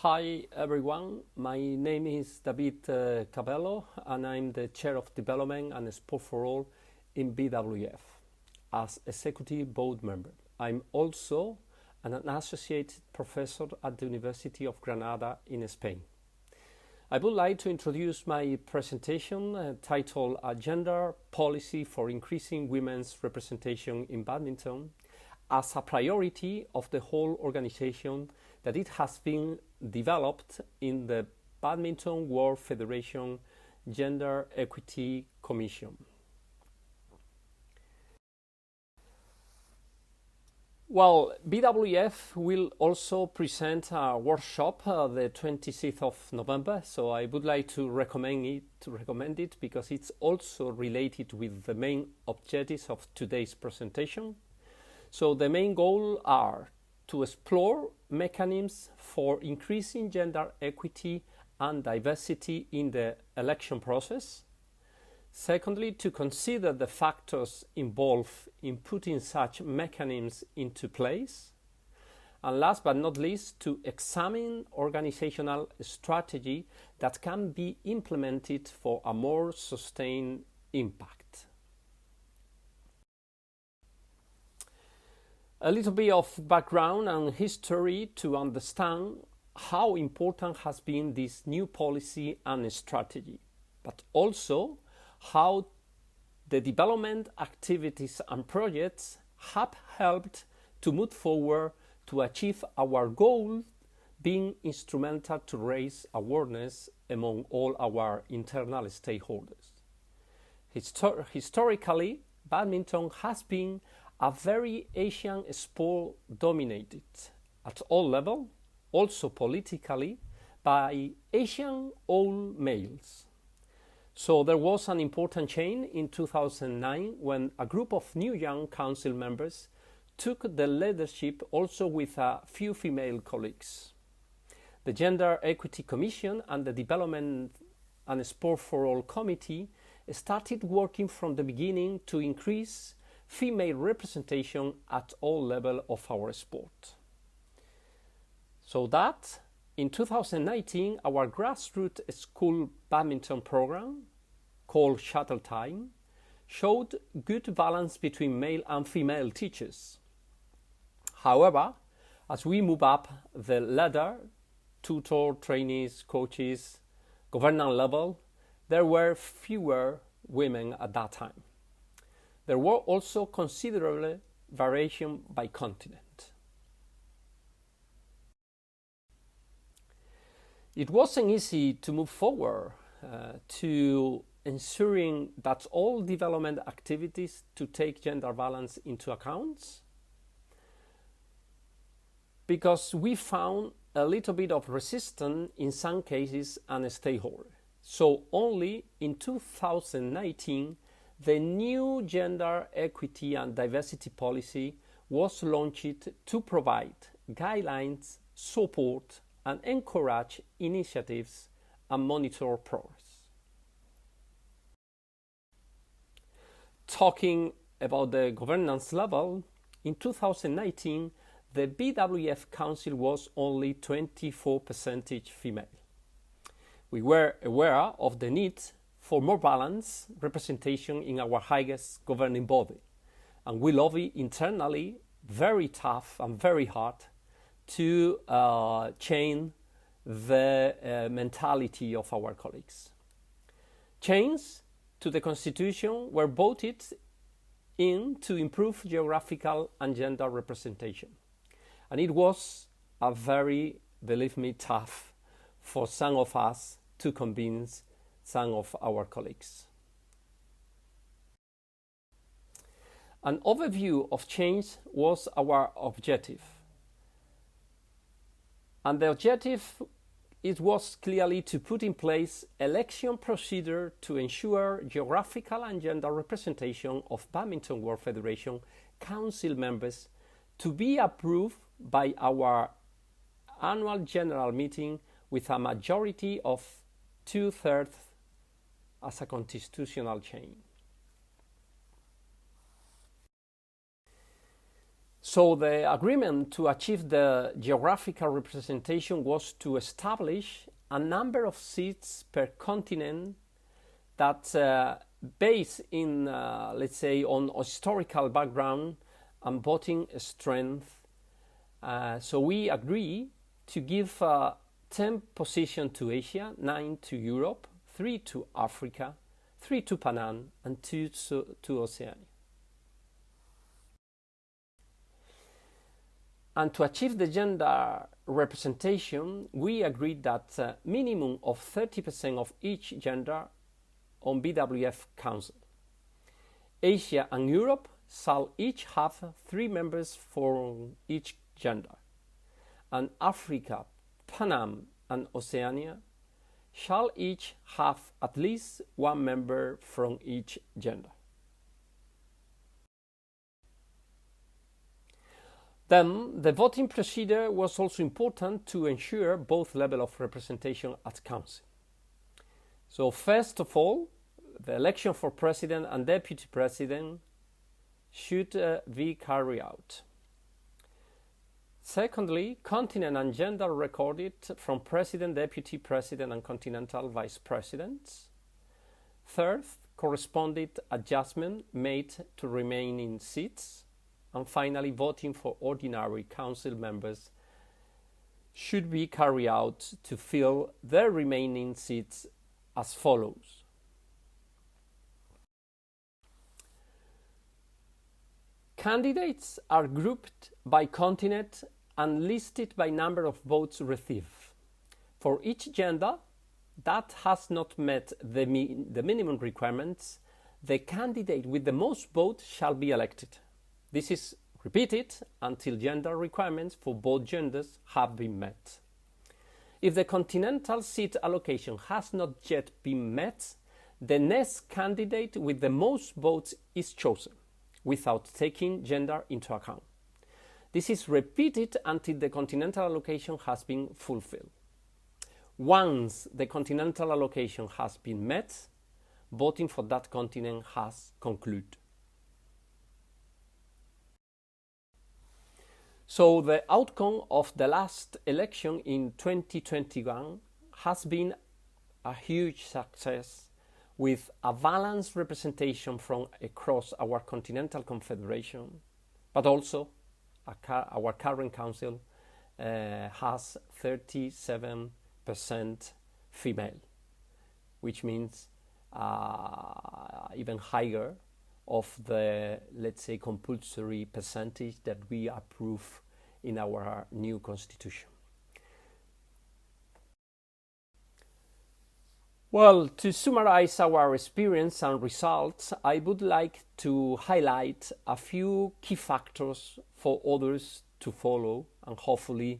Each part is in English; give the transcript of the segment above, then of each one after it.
Hi everyone, my name is David Cabello and I'm the Chair of Development and Sport for All in BWF as Executive Board Member. I'm also an Associate Professor at the University of Granada in Spain. I would like to introduce my presentation titled A Gender Policy for Increasing Women's Representation in Badminton as a priority of the whole organization that it has been developed in the Badminton World Federation Gender Equity Commission. Well, BWF will also present a workshop the 26th of November, so I would like to recommend it because it's also related with the main objectives of today's presentation. So the main goals are to explore mechanisms for increasing gender equity and diversity in the election process. Secondly, to consider the factors involved in putting such mechanisms into place. And last but not least, to examine organizational strategy that can be implemented for a more sustained impact. A little bit of background and history to understand how important has been this new policy and strategy, but also how the development activities and projects have helped to move forward to achieve our goal, being instrumental to raise awareness among all our internal stakeholders. Historically, badminton has been a very Asian sport dominated at all levels, also politically, by Asian old males. So there was an important change in 2009 when a group of new young council members took the leadership also with a few female colleagues. The Gender Equity Commission and the Development and Sport for All Committee started working from the beginning to increase female representation at all levels of our sport. So that in 2019, our grassroots school badminton program, called Shuttle Time, showed good balance between male and female teachers. However, as we move up the ladder, tutor, trainees, coaches, governance level, there were fewer women at that time. There were also considerable variation by continent. It wasn't easy to move forward to ensuring that all development activities to take gender balance into account, because we found a little bit of resistance in some cases and stakeholders. So only in 2019 the new gender equity and diversity policy was launched to provide guidelines, support, and encourage initiatives and monitor progress. Talking about the governance level, in 2019, the BWF Council was only 24% female. We were aware of the need for more balanced representation in our highest governing body, and we lobby internally very tough and very hard to change the mentality of our colleagues. Changes to the constitution were voted in to improve geographical and gender representation, and it was a very, believe me, tough for some of us to convince some of our colleagues. An overview of change was our objective. And the objective was clearly to put in place election procedure to ensure geographical and gender representation of Badminton World Federation Council members to be approved by our annual general meeting with a majority of 2/3 as a constitutional change. So the agreement to achieve the geographical representation was to establish a number of seats per continent that based in, let's say, on historical background and voting strength. So we agree to give 10 positions to Asia, 9 to Europe, 3 to Africa, 3 to Panam, and 2 to Oceania. And to achieve the gender representation, we agreed that a minimum of 30% of each gender on BWF Council. Asia and Europe shall each have 3 members for each gender, and Africa, Panam, and Oceania shall each have at least 1 member from each gender. Then the voting procedure was also important to ensure both levels of representation at Council. So first of all, the election for President and Deputy President should be carried out. Secondly, continent and gender recorded from President, Deputy President, and Continental Vice Presidents. Third, corresponding adjustment made to remaining seats. And finally, voting for ordinary council members should be carried out to fill the remaining seats as follows. Candidates are grouped by continent and listed by number of votes received. For each gender that has not met the minimum requirements, the candidate with the most votes shall be elected. This is repeated until gender requirements for both genders have been met. If the continental seat allocation has not yet been met, the next candidate with the most votes is chosen, without taking gender into account. This is repeated until the continental allocation has been fulfilled. Once the continental allocation has been met, voting for that continent has concluded. So the outcome of the last election in 2021 has been a huge success, with a balanced representation from across our continental confederation, but also our current council has 37% female, which means even higher of the, let's say, compulsory percentage that we approve in our new constitution. Well, to summarize our experience and results, I would like to highlight a few key factors for others to follow and hopefully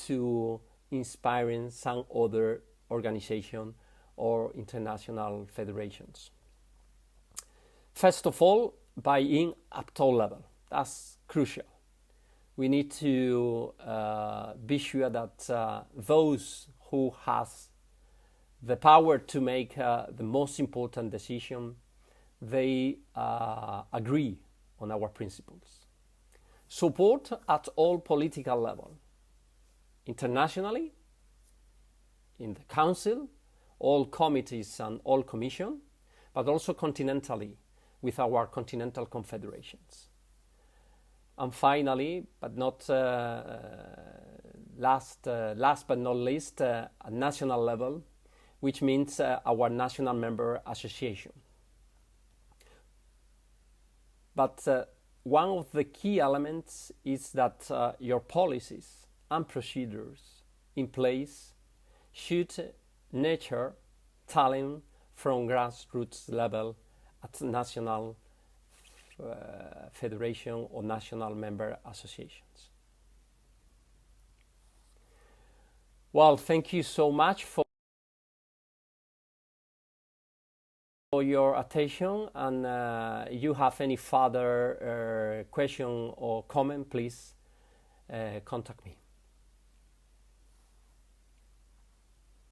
to inspire some other organization or international federations. First of all, buy-in at top level. That's crucial. We need to be sure that those who has the power to make the most important decision, they agree on our principles. Support at all political level, internationally, in the council, all committees and all commission, but also continentally with our continental confederations. And finally, but not last but not least, at national level, which means our national member association. But one of the key elements is that your policies and procedures in place should nurture talent from grassroots level at national federation or national member associations. Well, thank you so much for your attention, and you have any further question or comment, please contact me.